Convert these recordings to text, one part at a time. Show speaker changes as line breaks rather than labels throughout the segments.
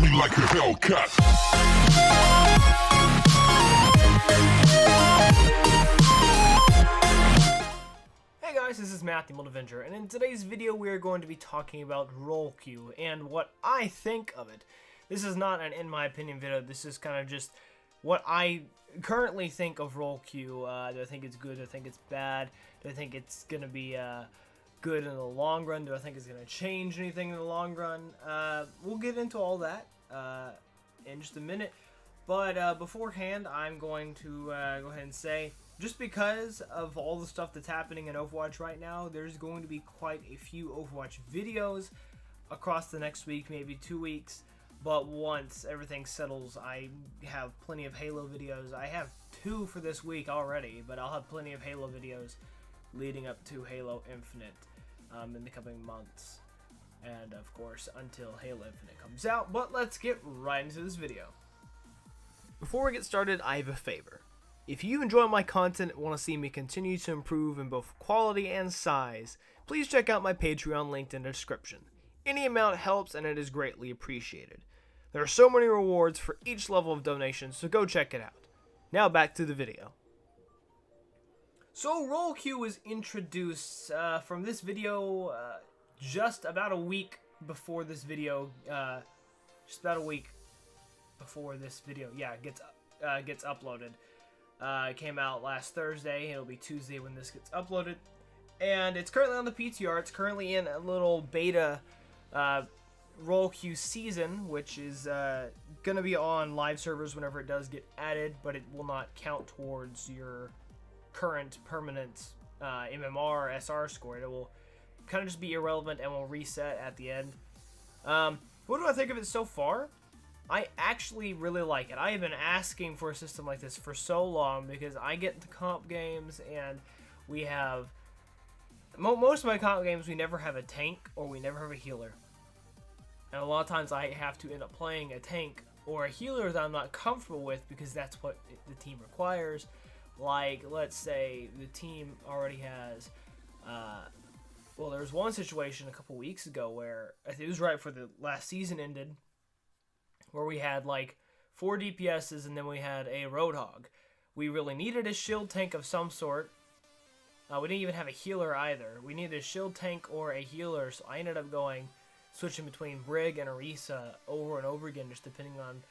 me like a Hellcat.
Hey guys, this is Matt, the EmeraldAvenger, and in today's video we are going to be talking about role queue and what I think of it. This is not an in my opinion video, this is kind of just what I currently think of role queue. Do I think it's good? Do I think it's bad? Do I think it's going to be good in the long run? Do I think it's going to change anything in the long run? We'll get into all that in just a minute, but beforehand I'm going to go ahead and say, just because of all the stuff that's happening in Overwatch right now, there's going to be quite a few Overwatch videos across the next week, maybe 2 weeks. But once everything settles, I have plenty of Halo videos. I have 2 for this week already, but I'll have plenty of Halo videos leading up to Halo Infinite in the coming months. And of course, until Halo Infinite comes out. But let's get right into this video. Before we get started, I have a favor. If you enjoy my content and want to see me continue to improve in both quality and size, please check out my Patreon linked in the description. Any amount helps and it is greatly appreciated. There are so many rewards for each level of donation, so go check it out. Now back to the video. So role queue was introduced from this video just about a week before this video, gets uploaded. It came out last Thursday. It'll be Tuesday when this gets uploaded. And it's currently on the PTR. It's currently in a little beta role queue season, which is going to be on live servers whenever it does get added, but it will not count towards your current permanent MMR SR score. It will kind of just be irrelevant and will reset at the end. What do I think of it so far? I actually really like it. I have been asking for a system like this for so long because I get into comp games and we have... most of my comp games, we never have a tank or we never have a healer. And a lot of times I have to end up playing a tank or a healer that I'm not comfortable with because that's what the team requires. Like, let's say the team already has... well, there was one situation a couple weeks ago where, I think it was right before the last season ended, where we had like 4 DPSs and then we had a Roadhog. We really needed a shield tank of some sort. We didn't even have a healer either. We needed a shield tank or a healer, so I ended up switching between Brig and Orisa over and over again, just depending on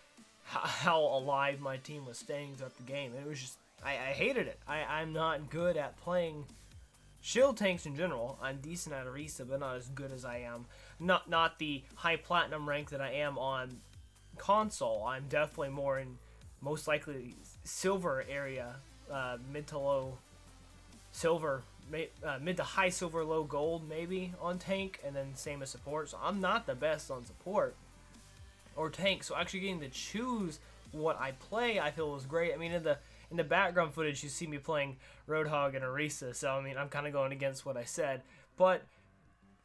how alive my team was staying throughout the game. And it was just, I hated it. I'm not good at playing shield tanks in general. I'm decent at Orisa, but not as good as I am. Not the high platinum rank that I am on console. I'm definitely more in, most likely, silver area, mid to low silver, mid to high silver, low gold maybe on tank, and then same as support. So I'm not the best on support or tank, so actually getting to choose what I play I feel was great. I mean, in the background footage you see me playing Roadhog and Orisa, so I mean I'm kind of going against what I said, but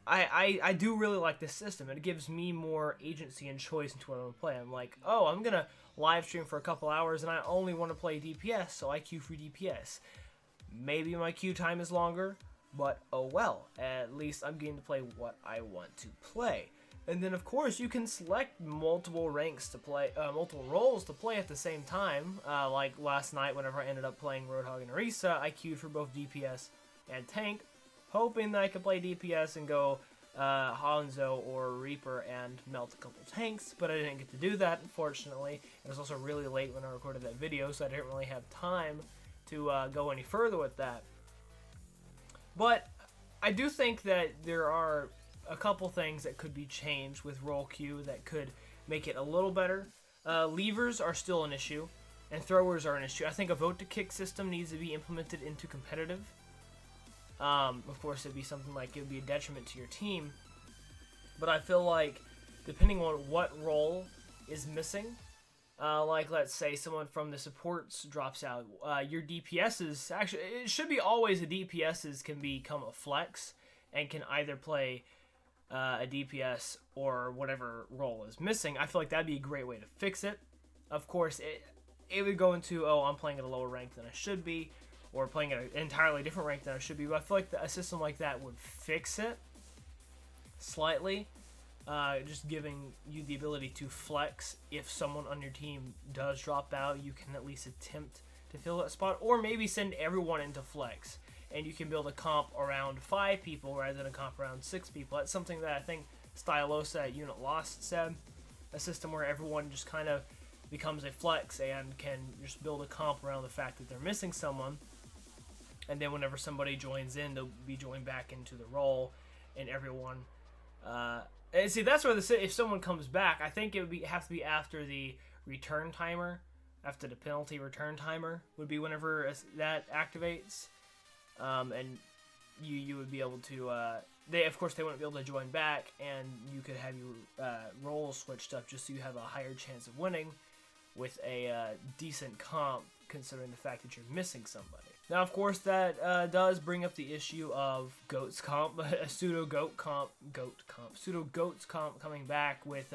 I do really like this system. It gives me more agency and choice into what I'm going to play. I'm like, oh, I'm going to live stream for a couple hours and I only want to play DPS, so I queue for DPS. Maybe my queue time is longer, but oh well. At least I'm getting to play what I want to play. And then of course you can select multiple ranks to play, multiple roles to play at the same time. Like last night whenever I ended up playing Roadhog and Orisa, I queued for both DPS and tank, hoping that I could play DPS and go Hanzo or Reaper and melt a couple tanks, but I didn't get to do that, unfortunately. It was also really late when I recorded that video, so I didn't really have time to go any further with that. But I do think that there are a couple things that could be changed with role queue that could make it a little better. Levers are still an issue, and throwers are an issue. I think a vote to kick system needs to be implemented into competitive. Of course, it'd be something like it would be a detriment to your team, but I feel like depending on what role is missing, like let's say someone from the supports drops out, your DPSs, actually it should be always the DPSs can become a flex and can either play a DPS or whatever role is missing. I feel like that'd be a great way to fix it. Of course, it would go into, oh, I'm playing at a lower rank than I should be, or playing at an entirely different rank than I should be. But I feel like a system like that would fix it slightly. just giving you the ability to flex. If someone on your team does drop out, you can at least attempt to fill that spot, or maybe send everyone into flex, and you can build a comp around 5 people rather than a comp around 6 people. That's something that I think Stylosa at Unit Lost said, a system where everyone just kind of becomes a flex and can just build a comp around the fact that they're missing someone, and then whenever somebody joins in, they'll be joined back into the role, and everyone and see, that's where if someone comes back, I think it would have to be after the return timer, after the penalty return timer would be whenever that activates, and you would be able to. They wouldn't be able to join back, and you could have your roles switched up just so you have a higher chance of winning with a decent comp, considering the fact that you're missing somebody. Now, of course, that does bring up the issue of Goats comp, a pseudo Goats comp coming back with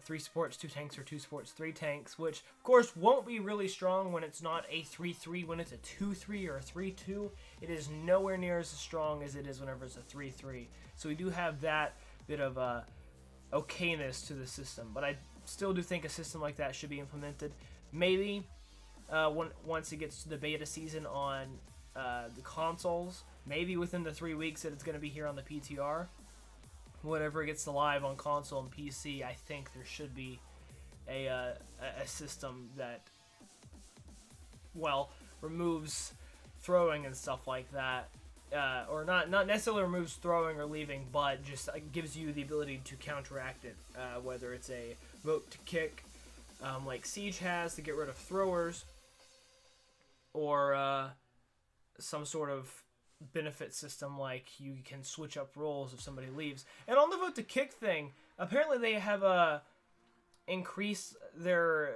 3 supports, 2 tanks, or 2 supports, 3 tanks, which, of course, won't be really strong when it's not a 3-3, when it's a 2-3 or a 3-2. It is nowhere near as strong as it is whenever it's a 3-3. So we do have that bit of okayness to the system, but I still do think a system like that should be implemented. Maybe once it gets to the beta season on the consoles, maybe within the 3 weeks that it's going to be here on the PTR, whenever it gets to live on console and PC, I think there should be a system that, well, removes throwing and stuff like that, or not necessarily removes throwing or leaving, but just gives you the ability to counteract it, whether it's a vote to kick, like Siege has to get rid of throwers, or some sort of benefit system like you can switch up roles if somebody leaves. And on the vote to kick thing, apparently they have increased their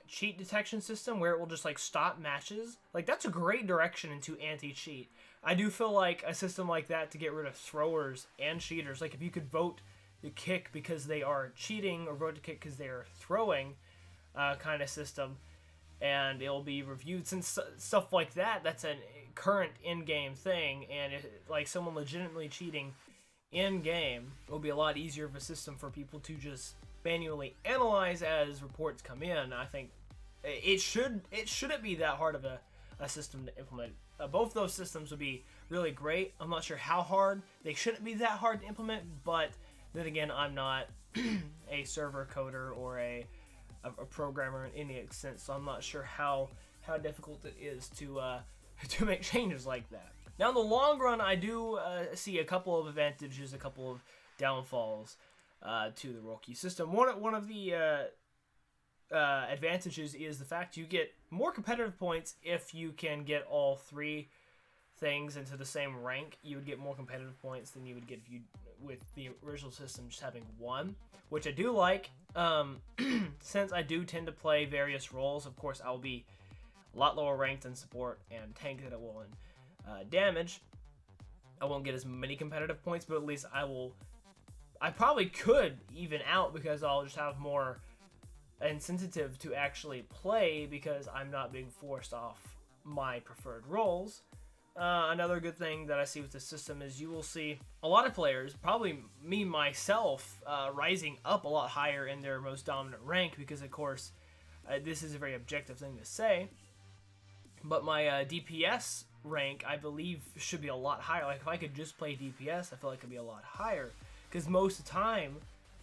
cheat detection system where it will just stop matches. That's a great direction into anti-cheat. I do feel like a system like that to get rid of throwers and cheaters, if you could vote to kick because they are cheating or vote to kick because they are throwing, kind of system, and it'll be reviewed, since stuff like that's a current in-game thing, and someone legitimately cheating in-game, it will be a lot easier of a system for people to just manually analyze as reports come in. I think it shouldn't be that hard of a system to implement. Both those systems would be really great. I'm not sure how hard. They shouldn't be that hard to implement, but then again, I'm not a server coder or a programmer in any sense, so I'm not sure how difficult it is to make changes like that. Now, in the long run, I do see a couple of advantages, a couple of downfalls to the role queue system. One of the advantages is the fact you get more competitive points if you can get all 3 things into the same rank. You would get more competitive points than you would get if you with the original system just having 1, which I do like. Since I do tend to play various roles, of course I will be a lot lower ranked in support and tank than I will in damage. I won't get as many competitive points, but at least I probably could even out because I'll just have more incentive to actually play because I'm not being forced off my preferred roles. Another good thing that I see with the system is you will see a lot of players, probably me myself, rising up a lot higher in their most dominant rank because, of course, this is a very objective thing to say, but my DPS rank, I believe, should be a lot higher. If I could just play DPS, I feel like it could be a lot higher because most of the time,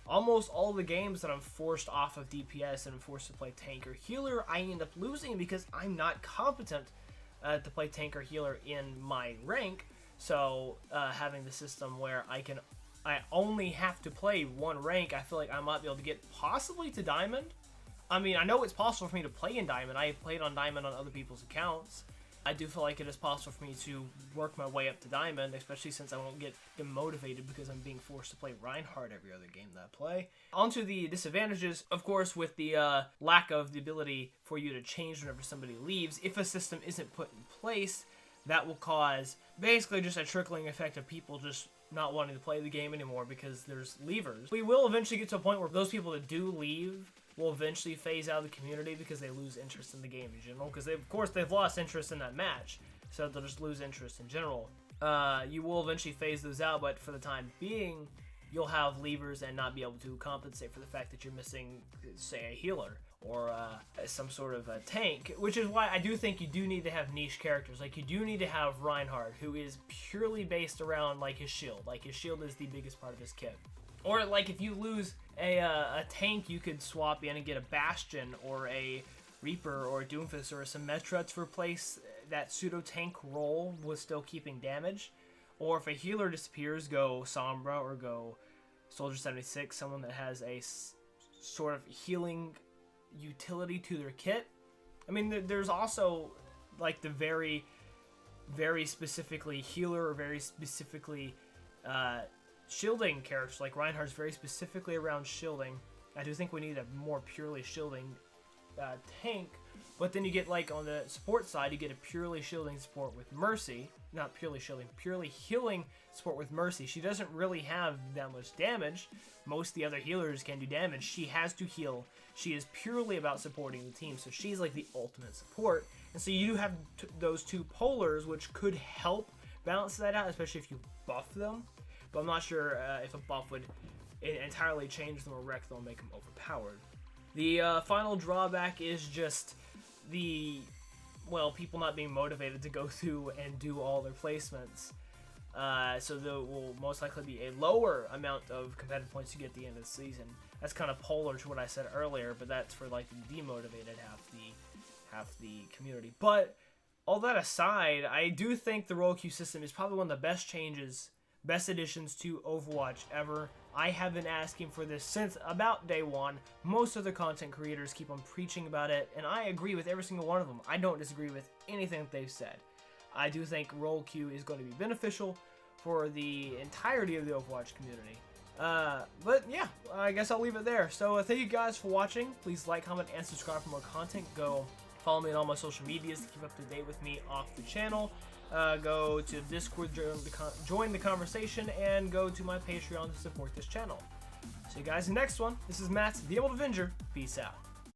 almost all the games that I'm forced off of DPS and I'm forced to play tank or healer, I end up losing because I'm not competent to play tank or healer in my rank. So having the system where I only have to play 1 rank, I feel like I might be able to get possibly to Diamond. I mean, I know it's possible for me to play in Diamond. I have played on Diamond on other people's accounts. I do feel like it is possible for me to work my way up to Diamond, especially since I won't get demotivated because I'm being forced to play Reinhardt every other game that I play. Onto the disadvantages, of course, with the lack of the ability for you to change whenever somebody leaves. If a system isn't put in place, that will cause basically just a trickling effect of people just not wanting to play the game anymore because there's leavers. We will eventually get to a point where those people that do leave will eventually phase out of the community because they lose interest in the game in general, because of course they've lost interest in that match, so they'll just lose interest in general. You will eventually phase those out, but for the time being, you'll have levers and not be able to compensate for the fact that you're missing, say, a healer or some sort of a tank, which is why I do think you do need to have niche characters. Like, you do need to have Reinhardt, who is purely based around, like, his shield. Like, his shield is the biggest part of his kit. Or, like, if you lose a tank, you could swap in and get a Bastion or a Reaper or a Doomfist or a Symmetra to replace that pseudo-tank role with still keeping damage. Or if a healer disappears, go Sombra or go Soldier 76, someone that has a sort of healing utility to their kit. I mean, there's also, like, the very, very specifically healer or very specifically shielding characters. Like, Reinhardt's very specifically around shielding. I do think we need a more purely shielding tank. But then you get, like, on the support side, you get a purely shielding support with Mercy. Not purely shielding, purely healing support with Mercy. She doesn't really have that much damage. Most of the other healers can do damage. She has to heal. She is purely about supporting the team, so she's like the ultimate support. And so you have those two polars, which could help balance that out, especially if you buff them. But I'm not sure if a buff would entirely change them or wreck them and make them overpowered. The final drawback is just the, well, people not being motivated to go through and do all their placements. So there will most likely be a lower amount of competitive points you get at the end of the season. That's kind of polar to what I said earlier, but that's for, like, the demotivated half the community. But all that aside, I do think the role queue system is probably one of the best changes, best additions to Overwatch ever. I have been asking for this since about day one. Most other content creators keep on preaching about it, and I agree with every single one of them. I don't disagree with anything that they've said. I do think role queue is going to be beneficial for the entirety of the Overwatch community. But yeah, I guess I'll leave it there. So thank you guys for watching. Please like, comment, and subscribe for more content. Go follow me on all my social medias to keep up to date with me off the channel. Go to Discord, join the conversation, and go to my Patreon to support this channel. See you guys in the next one. This is Matt, the EmeraldAvenger. Peace out.